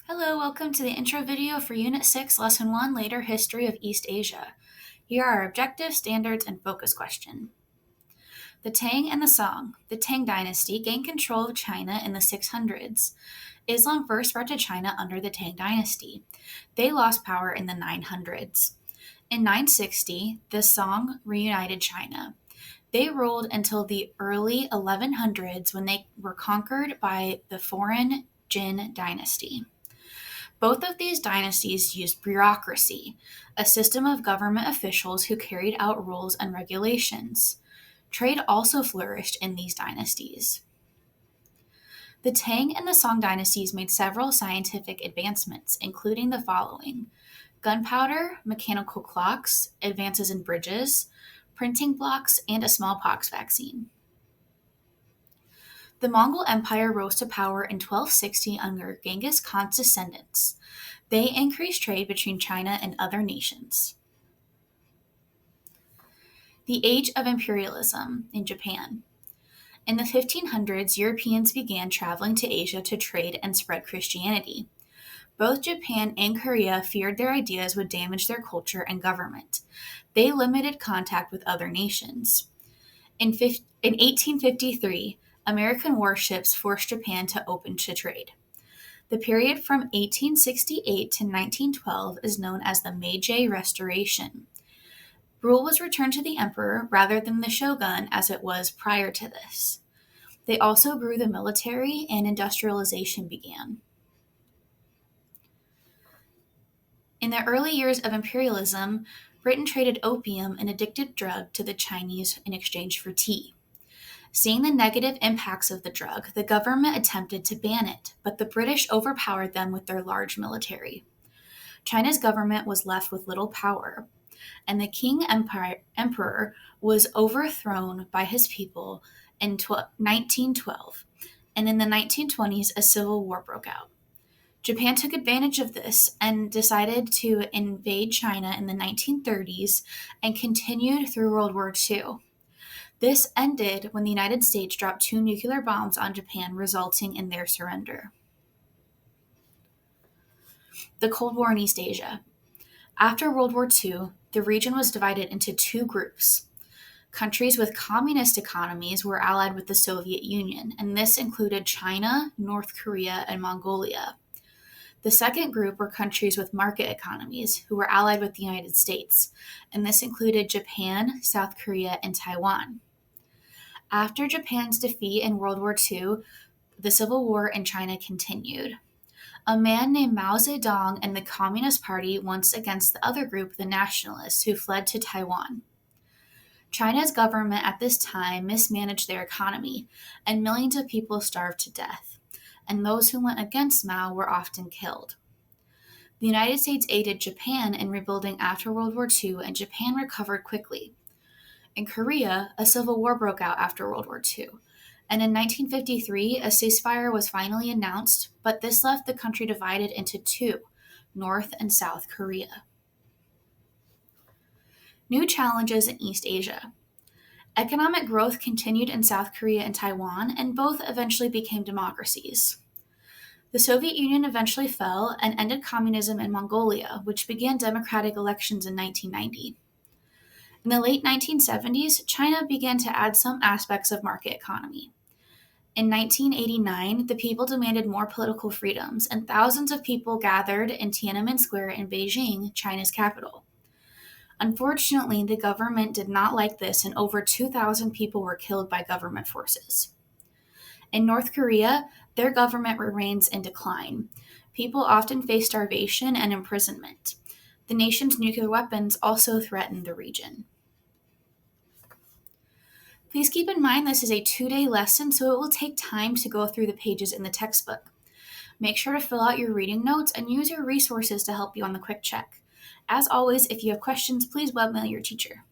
Hello, welcome to the intro video for Unit 6, Lesson 1, Later History of East Asia. Here are our objectives, standards, and focus question. The Tang and the Song. The Tang dynasty gained control of China in the 600s. Islam first spread to China under the Tang dynasty. They lost power in the 900s. In 960, the Song reunited China. They ruled until the early 1100s when they were conquered by the foreign Jin dynasty. Both of these dynasties used bureaucracy, a system of government officials who carried out rules and regulations. Trade also flourished in these dynasties. The Tang and the Song dynasties made several scientific advancements, including the following: gunpowder, mechanical clocks, advances in bridges, printing blocks, and a smallpox vaccine. The Mongol Empire rose to power in 1260 under Genghis Khan's descendants. They increased trade between China and other nations. The Age of Imperialism in Japan. In the 1500s, Europeans began traveling to Asia to trade and spread Christianity. Both Japan and Korea feared their ideas would damage their culture and government. They limited contact with other nations. In 1853, American warships forced Japan to open to trade. The period from 1868 to 1912 is known as the Meiji Restoration. Rule was returned to the emperor rather than the shogun as it was prior to this. They also grew the military and industrialization began. In the early years of imperialism, Britain traded opium, an addictive drug, to the Chinese in exchange for tea. Seeing the negative impacts of the drug, the government attempted to ban it, but the British overpowered them with their large military. China's government was left with little power, and the emperor was overthrown by his people in 1912, and in the 1920s, a civil war broke out. Japan took advantage of this and decided to invade China in the 1930s and continued through World War II. This ended when the United States dropped 2 nuclear bombs on Japan, resulting in their surrender. The Cold War in East Asia. After World War II, the region was divided into 2 groups. Countries with communist economies were allied with the Soviet Union, and this included China, North Korea, and Mongolia. The second group were countries with market economies who were allied with the United States, and this included Japan, South Korea, and Taiwan. After Japan's defeat in World War II, the Civil War in China continued. A man named Mao Zedong and the Communist Party won against the other group, the Nationalists, who fled to Taiwan. China's government at this time mismanaged their economy, and millions of people starved to death, and those who went against Mao were often killed. The United States aided Japan in rebuilding after World War II, and Japan recovered quickly. In Korea, a civil war broke out after World War II, and in 1953, a ceasefire was finally announced, but this left the country divided into 2, North and South Korea. New challenges in East Asia. Economic growth continued in South Korea and Taiwan, and both eventually became democracies. The Soviet Union eventually fell and ended communism in Mongolia, which began democratic elections in 1990. In the late 1970s, China began to add some aspects of market economy. In 1989, the people demanded more political freedoms, and thousands of people gathered in Tiananmen Square in Beijing, China's capital. Unfortunately, the government did not like this, and over 2,000 people were killed by government forces. In North Korea, their government remains in decline. People often face starvation and imprisonment. The nation's nuclear weapons also threaten the region. Please keep in mind this is a 2-day lesson, so it will take time to go through the pages in the textbook. Make sure to fill out your reading notes and use your resources to help you on the quick check. As always, if you have questions, please webmail your teacher.